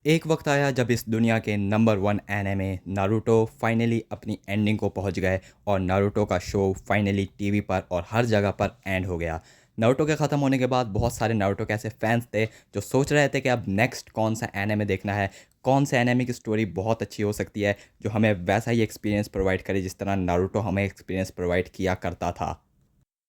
एक वक्त आया जब इस दुनिया के number one anime Naruto finally अपनी एंडिंग को पहुंच गए और नारुतो का शो फाइनली टीवी पर और हर जगह पर एंड हो गया। नारुतो के ख़त्म होने के बाद बहुत सारे नारुतो के ऐसे फैंस थे जो सोच रहे थे कि अब नेक्स्ट कौन सा एनिमे देखना है, कौन से एनिमे की स्टोरी बहुत अच्छी हो सकती है जो हमें वैसा ही एक्सपीरियंस प्रोवाइड करे जिस तरह नारुतो हमें एक्सपीरियंस प्रोवाइड किया करता था।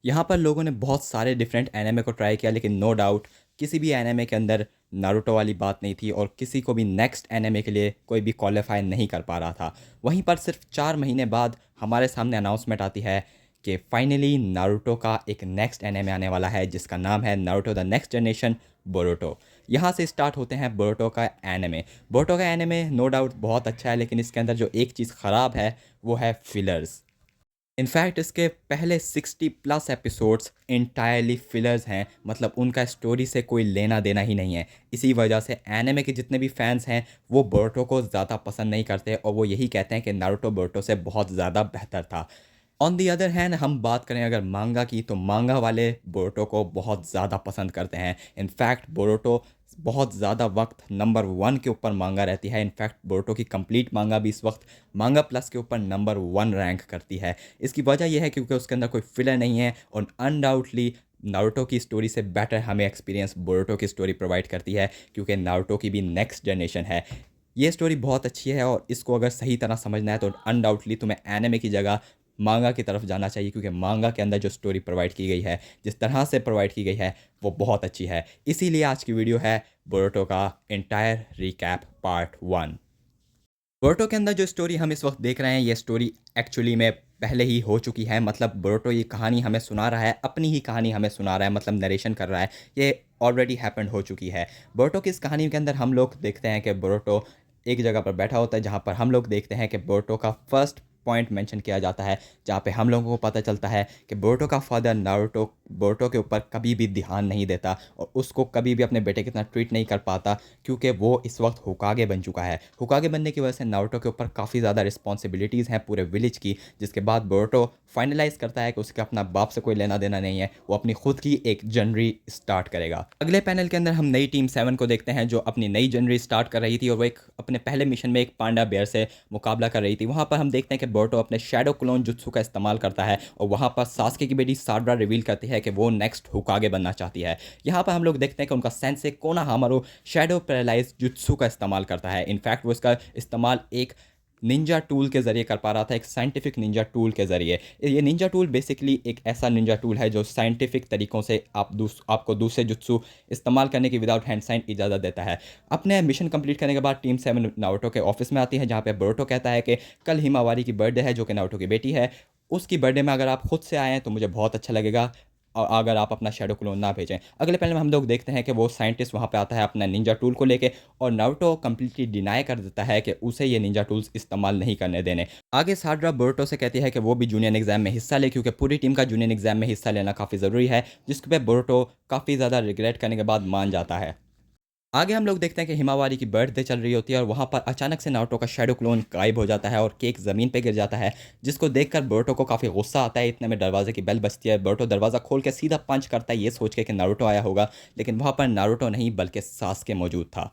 यहाँ पर लोगों ने बहुत सारे डिफरेंट एनिमे को ट्राई किया, लेकिन नो डाउट किसी भी एनिमे के अंदर नारुतो वाली बात नहीं थी और किसी को भी नेक्स्ट एनिमे के लिए कोई भी क्वालिफाई नहीं कर पा रहा था। वहीं पर सिर्फ 4 महीने बाद हमारे सामने अनाउंसमेंट आती है कि फाइनली नारुतो का एक नेक्स्ट एनिमे आने वाला है जिसका नाम है Naruto the next generation Boruto. यहाँ से स्टार्ट होते हैं बोरुतो का एनिमे। बोरुतो का एनिमे नो डाउट बहुत अच्छा है, लेकिन इसके अंदर जो एक चीज़ ख़राब है वो है फिलर्स। इनफैक्ट इसके पहले 60+ एपिसोड्स इंटायरली फिलर्स हैं, मतलब उनका स्टोरी से कोई लेना देना ही नहीं है। इसी वजह से एनिमे के जितने भी फैंस हैं वो बोरुतो को ज़्यादा पसंद नहीं करते और वो यही कहते हैं कि नारुतो बोरुतो से बहुत ज़्यादा बेहतर था। ऑन दी अदर हैंड हम बात करें अगर मांगा की, तो मांगा वाले बोरुतो को बहुत ज़्यादा पसंद करते हैं। इनफैक्ट बोरुतो बहुत ज़्यादा वक्त नंबर 1 के ऊपर मांगा रहती है। इनफैक्ट बोरुतो की कंप्लीट मांगा भी इस वक्त मांगा प्लस के ऊपर नंबर 1 रैंक करती है। इसकी वजह यह है क्योंकि उसके अंदर कोई फिलर नहीं है और अनडाउटली नारुतो की स्टोरी से बेटर हमें एक्सपीरियंस बोरुतो की स्टोरी प्रोवाइड करती है, क्योंकि नारुतो की भी नेक्स्ट जनरेशन है। ये स्टोरी बहुत अच्छी है और इसको अगर सही तरह समझना है तो अनडाउटली तुम्हें एनिमे की जगह मांगा की तरफ जाना चाहिए, क्योंकि मांगा के अंदर जो स्टोरी प्रोवाइड की गई है, जिस तरह से प्रोवाइड की गई है, वो बहुत अच्छी है। इसीलिए आज की वीडियो है बोरुतो का एंटायर रिकैप पार्ट 1। बोरुतो के अंदर जो स्टोरी हम इस वक्त देख रहे हैं, ये स्टोरी एक्चुअली में पहले ही हो चुकी है। मतलब बोरुतो ये कहानी हमें सुना रहा है, अपनी ही कहानी हमें सुना रहा है, मतलब नरेशन कर रहा है। ये ऑलरेडी हैपेंड हो चुकी है। बोरुतो की इस कहानी के अंदर हम लोग देखते हैं कि बोरुतो एक जगह पर बैठा होता है जहाँ पर हम लोग देखते हैं कि बोरुतो का फर्स्ट पॉइंट मेंशन किया जाता है, जहाँ पे हम लोगों को पता चलता है कि बोरुतो का फादर नारुतो बोरुतो के ऊपर कभी भी ध्यान नहीं देता और उसको कभी भी अपने बेटे की तरह ट्रीट नहीं कर पाता, क्योंकि वो इस वक्त होकागे बन चुका है। होकागे बनने की वजह से नारुतो के ऊपर काफ़ी ज़्यादा रिस्पॉन्सिबिलिटीज़ हैं पूरे विलेज की, जिसके बाद बोरुतो फाइनलाइज करता है कि उसके अपना बाप से कोई लेना देना नहीं है, वो अपनी खुद की एक जनरी स्टार्ट करेगा। अगले पैनल के अंदर हम नई टीम 7 को देखते हैं जो अपनी नई जनरी स्टार्ट कर रही थी और वो एक अपने पहले मिशन में एक पांडा बेयर से मुकाबला कर रही थी। वहाँ पर हम देखते हैं कि बोरुतो अपने शैडो क्लोन जुत्सु का इस्तेमाल करता है और वहाँ पर सास्के की बेटी साडरा रिवील करती है कि वो नेक्स्ट होकागे बनना चाहती है। यहाँ पर हम लोग देखते हैं कि उनका sense Konohamaru shadow paralyse jutsu का इस्तेमाल करता है। इनफैक्ट वो इसका इस्तेमाल एक निंजा टूल के ज़रिए कर पा रहा था, एक साइंटिफिक निंजा टूल के ज़रिए। ये निंजा टूल बेसिकली एक ऐसा निंजा टूल है जो साइंटिफिक तरीक़ों से आपको दूसरे जुत्सु इस्तेमाल करने की विदाउट हैंड साइन इजाज़त देता है। अपने मिशन कंप्लीट करने के बाद टीम 7 नारुतो के ऑफिस में आती है, जहाँ पे बोरुतो कहता है कि कल हिमावारी की बर्थडे है, जो कि नारुतो की बेटी है। उसकी बर्थडे में अगर आप खुद से आएँ तो मुझे बहुत अच्छा लगेगा, और अगर आप अपना शैडो क्लोन ना भेजें। अगले पैनल में हम लोग देखते हैं कि वो साइंटिस्ट वहाँ पे आता है अपना निंजा टूल को लेके और नारुतो कंप्लीटली डिनाई कर देता है कि उसे ये निंजा टूल्स इस्तेमाल नहीं करने देने। आगे साडरा बोरुतो से कहती है कि वो भी जूनियर एग्जाम में हिस्सा ले, क्योंकि पूरी टीम का जूनियर एग्जाम में हिस्सा लेना काफ़ी ज़रूरी है, जिसके पे बोरुतो काफ़ी ज़्यादा रिग्रेट करने के बाद मान जाता है। आगे हम लोग देखते हैं कि हिमावारी की बर्थडे चल रही होती है और वहाँ पर अचानक से नारुतो का शैडो क्लोन गायब हो जाता है और केक ज़मीन पे गिर जाता है, जिसको देखकर बोरुतो को काफ़ी गुस्सा आता है। इतने में दरवाजे की बेल बजती है। बोरुतो दरवाज़ा खोल के सीधा पंच करता है ये सोच के कि नारुतो आया होगा, लेकिन वहाँ पर नारुतो नहीं बल्कि सास्के मौजूद था।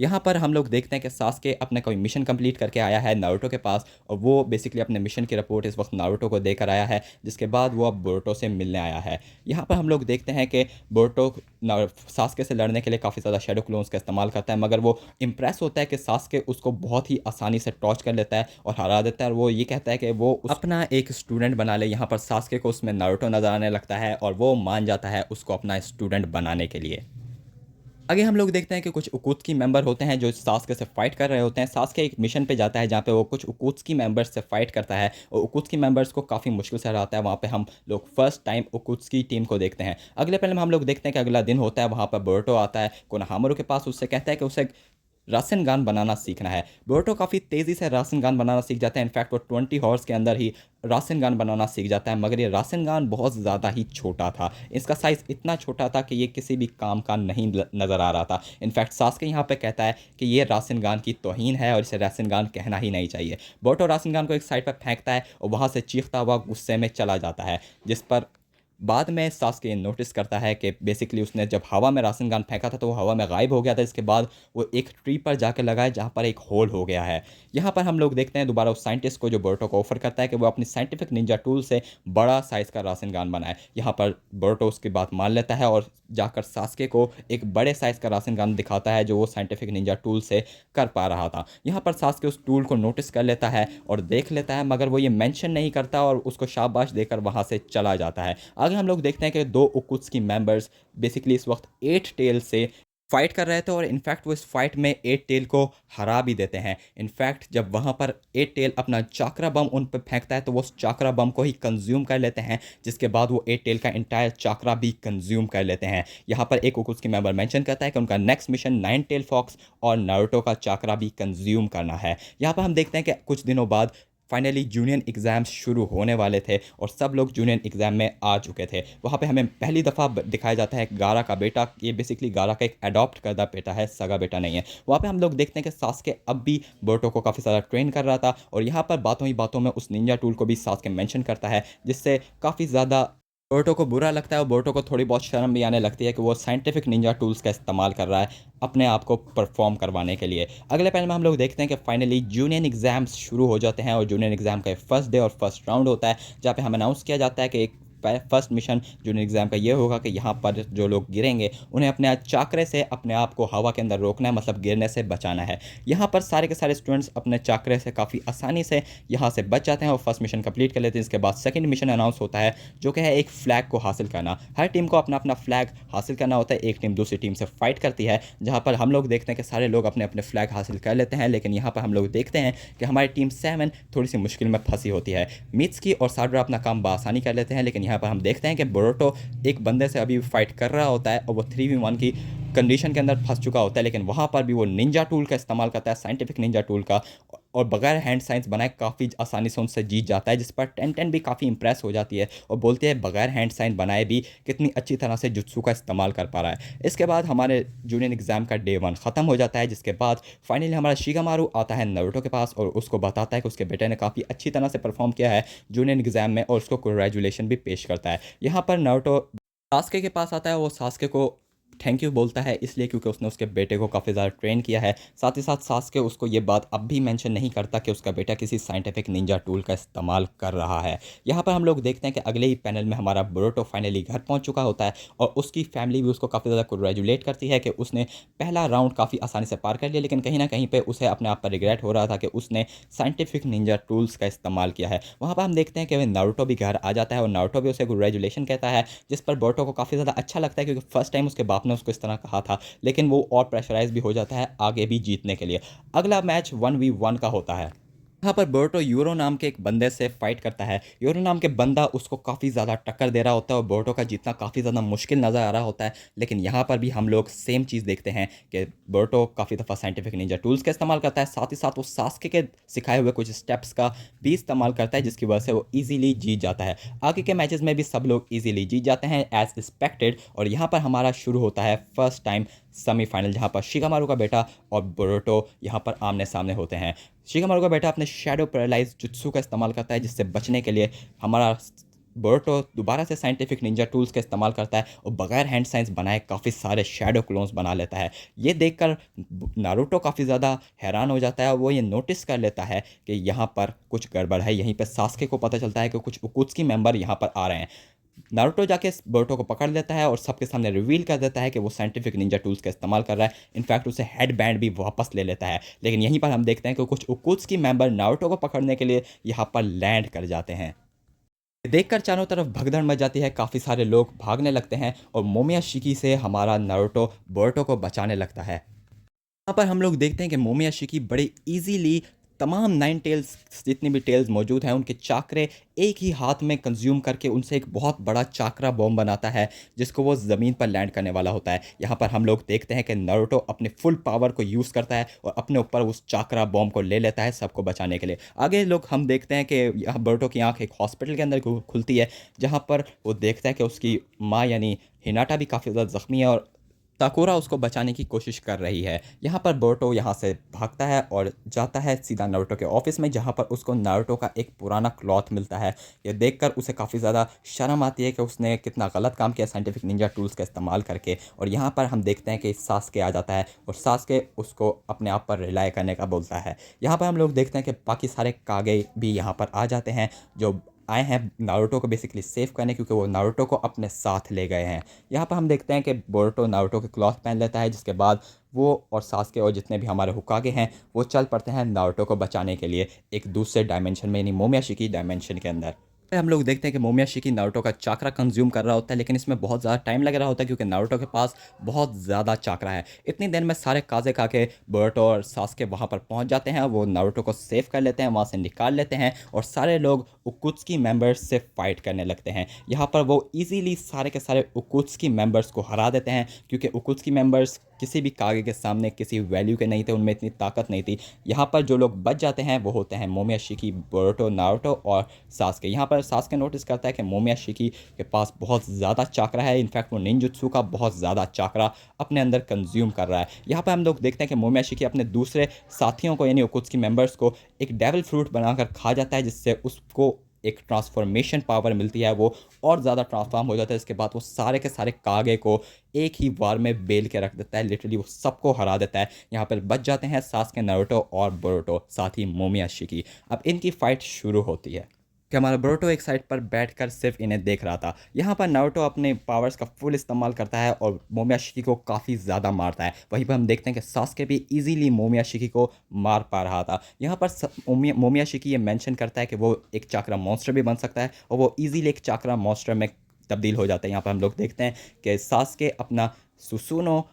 यहाँ पर हम लोग देखते हैं कि सास्के अपना कोई मिशन कंप्लीट करके आया है नारुतो के पास और वो बेसिकली अपने मिशन की रिपोर्ट इस वक्त नारुतो को देकर आया है, जिसके बाद वो अब बोरुतो से मिलने आया है। यहाँ पर हम लोग देखते हैं कि बोरुतो सास्के से लड़ने के लिए काफ़ी ज़्यादा शैडो क्लोन्स का इस्तेमाल करता है, मगर वो इम्प्रेस होता है कि सास्के उसको बहुत ही आसानी से टॉर्च कर लेता है और हरा देता है और वो ये कहता है कि वो अपना एक स्टूडेंट बना ले। यहाँ पर सास्के को उसमें नारुतो नजर आने लगता है और वो मान जाता है उसको अपना स्टूडेंट बनाने के लिए। आगे हम लोग देखते हैं कि कुछ उकुत्सुकी मेंबर होते हैं जो सास्के से फाइट कर रहे होते हैं। सास्के एक मिशन पे जाता है जहाँ पे वो कुछ उकुत्सुकी मेंबर्स से फाइट करता है और उकुत्सुकी मेंबर्स को काफ़ी मुश्किल से हराता है। वहाँ पे हम लोग फर्स्ट टाइम उकुत्सुकी टीम को देखते हैं। अगले पहले में हम लोग देखते हैं कि अगला दिन होता है, वहाँ पर बोरुतो आता है कोनोहामारू के पास, उससे कहता है कि उसे रासेनगान बनाना सीखना है। बोरुतो काफ़ी तेज़ी से रासेनगान बनाना सीख जाता है। इनफैक्ट वो 20 हॉर्स के अंदर ही रासेनगान बनाना सीख जाता है, मगर ये रासेनगान बहुत ज़्यादा ही छोटा था। इसका साइज़ इतना छोटा था कि ये किसी भी काम का नहीं नज़र आ रहा था। इनफैक्ट सास्के यहाँ पे कहता है कि ये रासेनगान की तौहीन है और इसे रासेनगान कहना ही नहीं चाहिए। बोरुतो रासेनगान को एक साइड पर फेंकता है और वहाँ से चीखता हुआ गुस्से में चला जाता है, जिस पर बाद में सास्के नोटिस करता है कि बेसिकली उसने जब हवा में राशन गन फेंका था तो वो हवा में गायब हो गया था। इसके बाद वो एक ट्री पर जाके लगा है जहाँ पर एक होल हो गया है। यहाँ पर हम लोग देखते हैं दोबारा उस साइंटिस्ट को जो बोरुतो को ऑफर करता है कि वो अपनी साइंटिफिक निंजा टूल से बड़ा साइज़ का राशन गन बनाए। यहाँ पर बोरुतो उसकी बात मान लेता है और जाकर सास्के को एक बड़े साइज़ का राशन गन दिखाता है जो वो साइंटिफिक निंजा टूल से कर पा रहा था। यहाँ पर सास्के उस टूल को नोटिस कर लेता है और देख लेता है, मगर वो ये मेंशन नहीं करता और उसको शाबाश देकर वहाँ से चला जाता है। आगे हम लोग देखते हैं कि दो ओकुत्सुकी मेंबर्स बेसिकली इस वक्त एट टेल से फाइट कर रहे थे और इनफैक्ट वो इस फाइट में एट टेल को हरा भी देते हैं। इनफैक्ट जब वहाँ पर एट टेल अपना चाकरा बम उन पर फेंकता है तो वो उस चाकरा बम को ही कंज्यूम कर लेते हैं, जिसके बाद वो एट टेल का इंटायर चाकरा भी कंज्यूम कर लेते हैं। यहाँ पर एक ओकुत्सुकी मेंबर मेंशन करता है कि उनका next mission nine tail fox और नारुतो का चाकरा भी कंज्यूम करना है। यहाँ पर हम देखते हैं कि कुछ दिनों बाद फाइनली जूनियर एग्ज़ाम्स शुरू होने वाले थे और सब लोग जूनियर एग्ज़ाम में आ चुके थे। वहाँ पे हमें पहली दफ़ा दिखाया जाता है गारा का बेटा। ये बेसिकली गारा का एक अडॉप्ट करदा बेटा है, सगा बेटा नहीं है। वहाँ पे हम लोग देखते हैं कि सास्के अब भी बोरुतो को काफ़ी ज़्यादा ट्रेन कर रहा था और यहाँ पर बातों ही बातों में उस निंजा टूल को भी सास्के मेंशन करता है, जिससे काफ़ी ज़्यादा बोरुतो को बुरा लगता है और बोरुतो को थोड़ी बहुत शर्म भी आने लगती है कि वो साइंटिफिक निंजा टूल्स का इस्तेमाल कर रहा है अपने आप को परफॉर्म करवाने के लिए। अगले पैनल में हम लोग देखते हैं कि फाइनली जूनियर एग्ज़ाम्स शुरू हो जाते हैं और जूनियर एग्ज़ाम का फर्स्ट डे और फर्स्ट राउंड होता है, जहाँ पे हमें अनाउंस किया जाता है कि एक फर्स्ट मिशन जूनियर एग्ज़ाम का ये होगा कि यहाँ पर जो लोग गिरेंगे उन्हें अपने चाकरे से अपने आप को हवा के अंदर रोकना है, मतलब गिरने से बचाना है। यहाँ पर सारे के सारे स्टूडेंट्स अपने चाकरे से काफ़ी आसानी से यहाँ से बच जाते हैं और फर्स्ट मिशन कंप्लीट कर लेते हैं। इसके बाद सेकंड मिशन अनाउंस होता है जो कि है एक फ्लैग को हासिल करना। हर टीम को अपना अपना फ्लैग हासिल करना होता है। एक टीम दूसरी टीम से फाइट करती है, जहाँ पर हम लोग देखते हैं कि सारे लोग अपने अपने फ्लैग हासिल कर लेते हैं, लेकिन यहाँ पर हम लोग देखते हैं कि हमारी टीम 7 थोड़ी सी मुश्किल में फंसी होती है। मित्सुकी और साडरा अपना काम बआसानी कर लेते हैं, लेकिन यहाँ पर हम देखते हैं कि बोरुतो एक बंदे से अभी फाइट कर रहा होता है और वो 3v1 की कंडीशन के अंदर फंस चुका होता है, लेकिन वहाँ पर भी वो निंजा टूल का इस्तेमाल करता है, साइंटिफिक निंजा टूल का, और बगैर हैंड साइंस बनाए काफ़ी आसानी से उनसे जीत जाता है, जिस पर टेन टेन भी काफ़ी इंप्रेस हो जाती है और बोलती है बगैर हैंड साइन बनाए भी कितनी अच्छी तरह से जुत्सु का इस्तेमाल कर पा रहा है। इसके बाद हमारे जूनियर एग्ज़ाम का डे 1 ख़त्म हो जाता है, जिसके बाद फाइनली हमारा शिगामारू आता है नारुतो के पास और उसको बताता है कि उसके बेटे ने काफ़ी अच्छी तरह से परफॉर्म किया है जूनियर एग्ज़ाम में और उसको कंग्रेचुलेशन भी पेश करता है। यहाँ पर नारुतो सास्के के पास आता है, वो सास्के को थैंक यू बोलता है इसलिए क्योंकि उसने उसके बेटे को काफ़ी ज़्यादा ट्रेन किया है। साथ ही साथ सास्के उसको ये बात अब भी मेंशन नहीं करता कि उसका बेटा किसी साइंटिफिक निंजा टूल का इस्तेमाल कर रहा है। यहाँ पर हम लोग देखते हैं कि अगले ही पैनल में हमारा बोरुतो फाइनली घर पहुँच चुका होता है और उसकी फैमिली भी उसको काफ़ी ज़्यादा कंग्रेचुलेट करती है कि उसने पहला राउंड काफ़ी आसानी से पार कर लिया, लेकिन कहीं ना कहीं पर उसे अपने आप पर रिग्रेट हो रहा था कि उसने साइंटिफिक निंजा टूल्स का इस्तेमाल किया है। वहाँ पर हम देखते हैं कि वह नारुतो भी घर आ जाता है और नारुतो भी उसे कंग्रेचुलेशन कहता है, जिस पर बोरुतो को काफ़ी ज़्यादा अच्छा लगता है क्योंकि फर्स्ट टाइम उसके बाप ने उसको इस तरह कहा था, लेकिन वो और प्रेशराइज भी हो जाता है आगे भी जीतने के लिए। अगला मैच 1v1 का होता है। यहाँ पर बोरुतो यूरो नाम के एक बंदे से फाइट करता है। यूरो नाम के बंदा उसको काफ़ी ज़्यादा टक्कर दे रहा होता है और बोरुतो का जीतना काफ़ी ज़्यादा मुश्किल नज़र आ रहा होता है, लेकिन यहाँ पर भी हम लोग सेम चीज़ देखते हैं कि बोरुतो काफ़ी दफ़ा साइंटिफिक निंजा टूल्स का इस्तेमाल करता है, साथ ही साथ वो सास्के के सिखाए हुए कुछ स्टेप्स का भी इस्तेमाल करता है, जिसकी वजह से वो ईजिली जीत जाता है। आगे के मैचेस में भी सब लोग ईजिली जीत जाते हैं एज एक्सपेक्टेड और यहाँ पर हमारा शुरू होता है फर्स्ट टाइम सेमीफाइनल, जहाँ पर शिगामारू का बेटा और बोरुतो यहाँ पर आमने सामने होते हैं। शिगामारू का बेटा अपने शैडो पैरालाइज जुत्सु का इस्तेमाल करता है, जिससे बचने के लिए हमारा बोरुतो दोबारा से साइंटिफिक निंजा टूल्स का इस्तेमाल करता है और बगैर हैंड साइंस बनाए काफ़ी सारे शैडो क्लोन्स बना लेता है। ये देखकर नारुतो काफ़ी ज़्यादा हैरान हो जाता है और वो ये नोटिस कर लेता है कि यहाँ पर कुछ गड़बड़ है। यहीं पर सास्के को पता चलता है कि कुछ ओकुत्सुकी मेंबर यहाँ पर आ रहे हैं। नारुतो जाके बोरुतो को पकड़ लेता है और सबके सामने रिवील कर देता है कि वो साइंटिफिक निंजा टूल्स का इस्तेमाल कर रहा है। इनफैक्ट उसे हेड बैंड भी वापस ले लेता है, लेकिन यहीं पर हम देखते हैं कि कुछ ओकुत्सुकी मेंबर नारुतो को पकड़ने के लिए यहाँ पर लैंड कर जाते हैं। देखकर चारों तरफ भगदड़ मच जाती है, काफ़ी सारे लोग भागने लगते हैं और मोमियाशिकी से हमारा नारुतो बोरुतो को बचाने लगता है। यहाँ पर हम लोग देखते हैं कि मोमियाशिकी बड़े इजीली तमाम 9 टेल्स जितनी भी टेल्स मौजूद हैं उनके चाकरे एक ही हाथ में कंज्यूम करके उनसे एक बहुत बड़ा चाकरा बॉम्ब बनाता है, जिसको वो ज़मीन पर लैंड करने वाला होता है। यहाँ पर हम लोग देखते हैं कि नारुतो अपने फुल पावर को यूज़ करता है और अपने ऊपर उस चाकरा बॉम्ब को ले लेता है सबको बचाने के लिए। आगे लोग हम देखते हैं कि यहाँ बोरुतो की आँख एक हॉस्पिटल के अंदर खुलती है, जहाँ पर वो देखता है कि उसकी माँ यानी हिनाटा भी काफ़ी ज़्यादा ज़ख्मी है और साकुरा उसको बचाने की कोशिश कर रही है। यहाँ पर बोरुतो यहाँ से भागता है और जाता है सीधा नारुतो के ऑफिस में, जहाँ पर उसको नारुतो का एक पुराना क्लॉथ मिलता है। ये देखकर उसे काफ़ी ज़्यादा शर्म आती है कि उसने कितना गलत काम किया साइंटिफिक निंजा टूल्स का इस्तेमाल करके। और यहाँ पर हम देखते हैं कि सास्के आ जाता है और सास्के उसको अपने आप पर रिलाय करने का बोलता है। यहाँ पर हम लोग देखते हैं कि बाकी सारे कागे भी यहाँ पर आ जाते हैं, जो आए हैं नारुतो को बेसिकली सेव करने, क्योंकि वो नारुतो को अपने साथ ले गए हैं। यहाँ पर हम देखते हैं कि बोरुतो नारुतो के क्लॉथ पहन लेता है, जिसके बाद वो और सास्के और जितने भी हमारे हुकागे हैं वो चल पड़ते हैं नारुतो को बचाने के लिए एक दूसरे डायमेंशन में, यानी मोमियाशिकी डायमेंशन के अंदर। हम लोग देखते हैं कि मोमियाशिकी नारुतो का चाकरा कंज्यूम कर रहा होता है, लेकिन इसमें बहुत ज़्यादा टाइम लग रहा होता है क्योंकि नारुतो के पास बहुत ज़्यादा चाकरा है। इतनी देर में सारे काजे काके बोरुतो और सास्के वहाँ पर पहुँच जाते हैं। वो नारुतो को सेव कर लेते हैं, वहाँ से निकाल लेते हैं और सारे लोग उकुत्सुकी मेंबर्स से फाइट करने लगते हैं। यहाँ पर वो इजीली सारे के सारे उकुत्सुकी मेंबर्स को हरा देते हैं, क्योंकि उकुत्सुकी मेंबर्स किसी भी कागे के सामने किसी वैल्यू के नहीं थे, उनमें इतनी ताकत नहीं थी। यहाँ पर जो लोग बच जाते हैं वो होते हैं मोमियाशिकी, बोरुतो, नारुतो और सास्के। यहाँ पर सास्के नोटिस करता है कि मोमियाशिकी के पास बहुत ज़्यादा चाकरा है। इनफैक्ट वो निंजुत्सु का बहुत ज़्यादा चाकरा अपने अंदर कंज्यूम कर रहा है। यहाँ पर हम लोग देखते हैं कि मोमियाशिकी अपने दूसरे साथियों को यानी उकुत्सुकी मेंबर्स को एक डेविल फ्रूट बनाकर खा जाता है, जिससे उसको एक ट्रांसफॉर्मेशन पावर मिलती है। वो और ज़्यादा ट्रांसफॉर्म हो जाता है। इसके बाद वो सारे के सारे कागे को एक ही बार में बेल के रख देता है, लिटरली वो सबको हरा देता है। यहाँ पर बच जाते हैं सास्के, नारुतो और बोरुतो, साथ ही मोमियाशिकी। अब इनकी फाइट शुरू होती है कि हमारा बोरुतो एक साइड पर बैठकर सिर्फ इन्हें देख रहा था। यहाँ पर नारुतो अपने पावर्स का फुल इस्तेमाल करता है और मोमियाशिकी को काफ़ी ज़्यादा मारता है। वहीं पर हम देखते हैं कि सास्के भी इजीली मोमियाशिकी को मार पा रहा था। यहाँ पर मोमियाशिकी ये मेंशन करता है कि वो एक चाकरा मॉन्स्टर भी बन सकता है और वो इजीली एक चाकरा मॉन्स्टर में तब्दील हो जाता है। यहाँ पर हम लोग देखते हैं कि सास्के अपना सुसुनो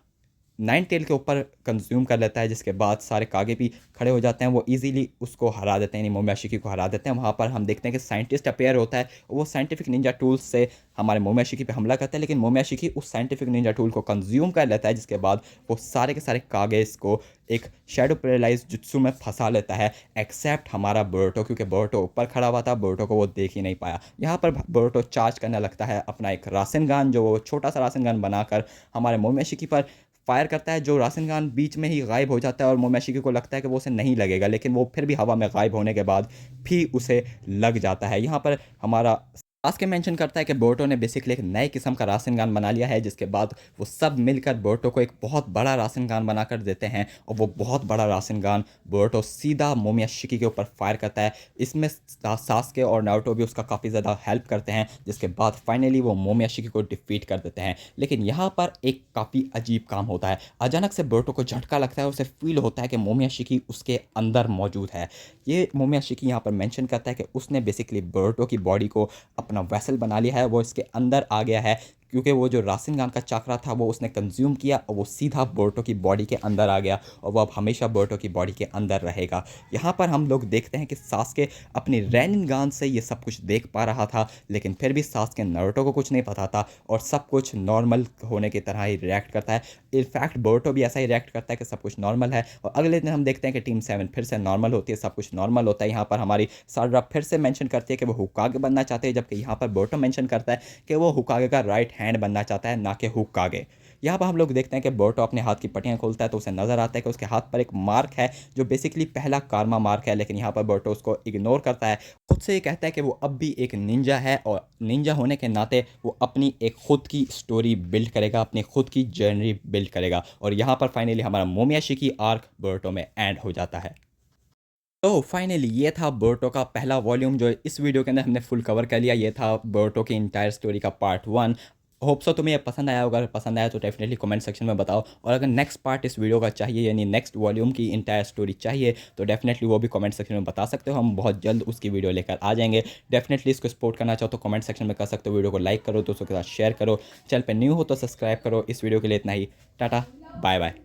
नाइन टेल के ऊपर कंज्यूम कर लेता है, जिसके बाद सारे कागे भी खड़े हो जाते हैं। वो इजीली उसको हरा देते हैं, यानी मोमियाशिकी को हरा देते हैं। वहाँ पर हम देखते हैं कि साइंटिस्ट अपेयर होता है, वो साइंटिफिक निंजा टूल्स से हमारे मोमियाशिकी पे हमला करता है, लेकिन मोमियाशिकी उस साइंटिफिक निंजा टूल को कंज्यूम कर लेता है, जिसके बाद वो सारे के सारे कागेस को एक शैडो पैरालाइज जुत्सु में फंसा लेता है, एक्सेप्ट हमारा बोरुतो, क्योंकि बोरुतो ऊपर खड़ा हुआ था, बोरुतो को वो देख ही नहीं पाया। यहाँ पर बोरुतो चार्ज करने लगता है अपना एक रासेनगान, जो वो छोटा सा रासेनगान बनाकर हमारे मोमियाशिकी पर फायर करता है, जो रासेनगान बीच में ही गायब हो जाता है और मोमियाशिकी को लगता है कि वो उसे नहीं लगेगा, लेकिन वो फिर भी हवा में गायब होने के बाद भी उसे लग जाता है। यहाँ पर हमारा सास्के मेंशन करता है कि बोरुतो ने बेसिकली एक नए किस्म का रासेनगान बना लिया है, जिसके बाद वो सब मिलकर बोरुतो को एक बहुत बड़ा रासेनगान बनाकर देते हैं और वो बहुत बड़ा रासेनगान बोरुतो सीधा मोमियाशिकी के ऊपर फायर करता है। इसमें सास्के और नारुतो भी उसका काफ़ी ज़्यादा हेल्प करते हैं, जिसके बाद फाइनली वो मोमियाशिकी को डिफीट कर देते हैं। लेकिन यहाँ पर एक काफ़ी अजीब काम होता है। अचानक से बोरुतो को झटका लगता है, उसे फील होता है कि मोमियाशिकी उसके अंदर मौजूद है। ये मोमियाशिकी यहाँ पर मेंशन करता है कि उसने बेसिकली बोरुतो की बॉडी को अपना वेसल बना लिया है, वो इसके अंदर आ गया है, क्योंकि वो जो रासेनगान का चाकरा था वो उसने कंज्यूम किया और वो सीधा बोरुतो की बॉडी के अंदर आ गया और वो अब हमेशा बोरुतो की बॉडी के अंदर रहेगा। यहाँ पर हम लोग देखते हैं कि सास्के अपनी रैनिंगान से ये सब कुछ देख पा रहा था, लेकिन फिर भी सास्के नारुतो को कुछ नहीं पता था और सब कुछ नॉर्मल होने की तरह ही रिएक्ट करता है। इनफैक्ट बोरुतो भी ऐसा ही रिएक्ट करता है कि सब कुछ नॉर्मल है और अगले दिन हम देखते हैं कि टीम 7 फिर से नॉर्मल होती है, सब कुछ नॉर्मल होता है। यहाँ पर हमारी साडरा फिर से मेंशन करती है कि वो हुकागे बनना चाहते हैं, जबकि यहाँ पर बोरुतो मेंशन करता है कि वो हुकागे का राइट हैंड बनना चाहता है, ना कि हुकागे। यहाँ पर हम लोग देखते हैं कि बोरुतो अपने हाथ की पट्टियाँ खोलता है तो उसे नजर आता है कि उसके हाथ पर एक मार्क है जो बेसिकली पहला कार्मा मार्क है, लेकिन यहाँ पर बोरुतो उसको इग्नोर करता है। खुद से ये कहता है कि वो अब भी एक निंजा है और निंजा होने के नाते वो अपनी एक खुद की स्टोरी बिल्ड करेगा, अपनी खुद की जर्नी बिल्ड करेगा। और यहाँ पर फाइनली हमारा मोमियाशिकी आर्क बोरुतो में एंड हो जाता है। तो फाइनली ये था बोरुतो का पहला वॉल्यूम, जो इस वीडियो के अंदर हमने फुल कवर कर लिया। ये था बोरुतो की इंटायर स्टोरी का पार्ट 1। होप सो तुम्हें ये पसंद आया होगा। अगर पसंद आया तो डेफिनेटली कमेंट सेक्शन में बताओ, और अगर नेक्स्ट पार्ट इस वीडियो का चाहिए, यानी नेक्स्ट वॉल्यूम की इंटायर स्टोरी चाहिए, तो डेफिनेटली वो भी कमेंट सेक्शन में बता सकते हो। हम बहुत जल्द उसकी वीडियो लेकर आ जाएंगे। डेफिनेटली इसको सपोर्ट करना चाहो तो कमेंट सेक्शन में कर सकते हो। वीडियो को लाइक करो, दोस्तों के साथ शेयर करो, चैनल पर न्यू हो तो सब्सक्राइब करो। इस वीडियो के लिए इतना ही। Tata, bye bye.